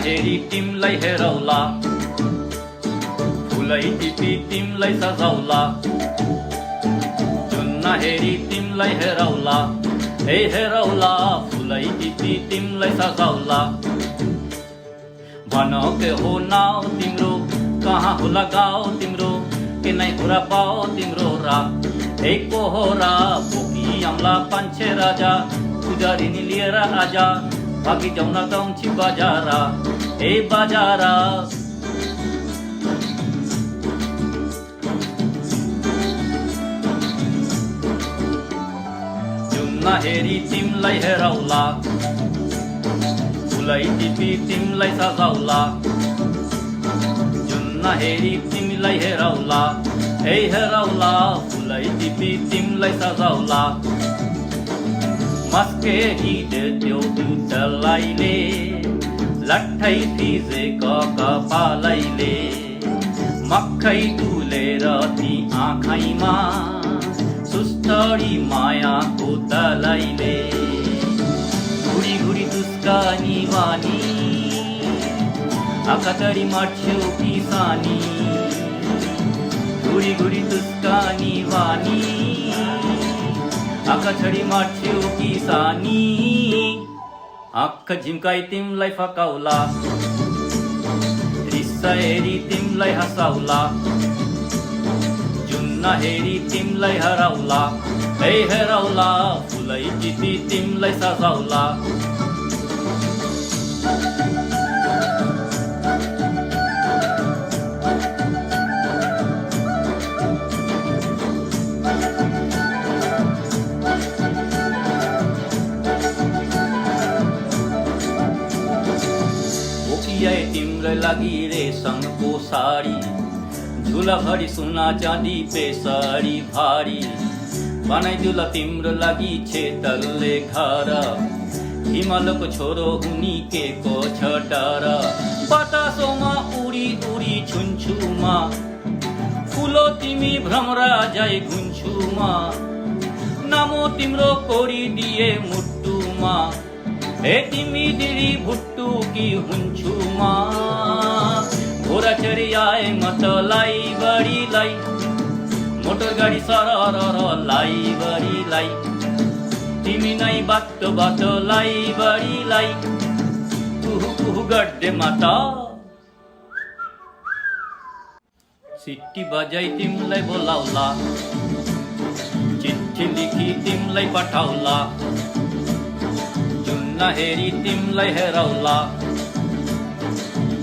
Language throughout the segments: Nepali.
हेरी तिमलाई हेरौला, फुलै टिपी तिमलाई सजाउला। जुन्न हेरी तिमलाई हेरौला, हे हेरौला, फुलै टिपी तिमलाई सजाउला। भन के हो नाउ तिम्रो, कहाँ होला गाउँ तिम्रो, के नै कुरा पाओ तिम्रो रा। हे को हो रा, बोकी आम्ला पान्छे राजा, पुजारीनी लिएर आजा, भागी जाउन गाउँछि बजारा। हे बजारा जुन्न हेरी तिमलाई हेरौला, फुलै टिपी तिमलाई सजाउला। जुन्न हेरी तिमीलाई हेरौला, हे हेरौला, फुलै टिपी तिमलाई सजाउला। मस्के हिँड्यो त्यो दुधलाइले, लट्ठै फिजेको कपालैले, मक्खै डुलेर ती आँखैमा, सुस्तरी मायाको तलैले। घुरी घुरी दुस्कानी वानी, आकातरी मर्छ्यौ किसानी। घुरी घुरी दुस्कानी वानी, आकाछडी मर्छ्यौ किसानी। आँखा झिम्काई तिमलाई फकाउला, रिस्सा हेरी तिमलाई हँसाउला। जुन्न हेरी तिमलाई हराउला, हे हेरौला, फुलै टिपी तिमलाई सजाउला। बोकियाए तिम्रो लागि रेशमको साडी, झुलाभरि सुना चाँदी पेसरी भारी। बनाइदिउला तिम्रो लागि छेतलले घर, हिमालको छोरो हुनिकेको छ डर। बतासोमा उडी उडी छुन्छुमा, फुलो तिमी भ्रमरा जाइ घुन्छुमा। नामो तिम्रो कोरिदिए मुटुमा, हे तिमी दिदी भुट्टु कि हुन्छुमा। घोडा चढी आए म त लाइबरीलाई, मोटर गाडी सरर लाइबरीलाई। तिमी नै बाटो बाटो लाइबरीलाई, कुहु कुहु गड्डे माता। सिट्टी बजाई तिमीलाई बोलाउला, चिठी लेखी तिमीलाई पठाउला। जुन्न हेरी तिमलाई हेरौला,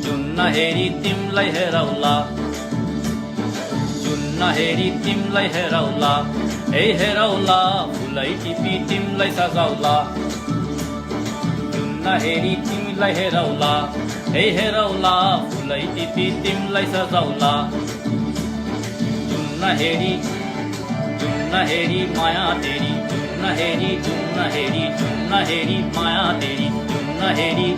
जुन्न हेरी तिमलाई हेरौला। जुन्न हेरी तिमलाई हेरौला, हे हेरौला, फुलै टिपी तिमलाई सजाउला। जुन्न हेरी तिमीलाई हेरौला, हे हेरौला, फुलै टिपी तिमलाई सजाउला। जुन्न हेरी माया तेरी, जुन्न हेरी जुन्न हेरी माया तेरी। जुन्न हेरी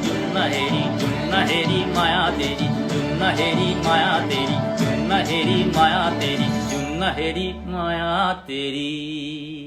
माया तेरी, जुन्न हेरी माया तेरी, जुन्न हेरी माया तेरी, जुन्न हेरी माया तेरी।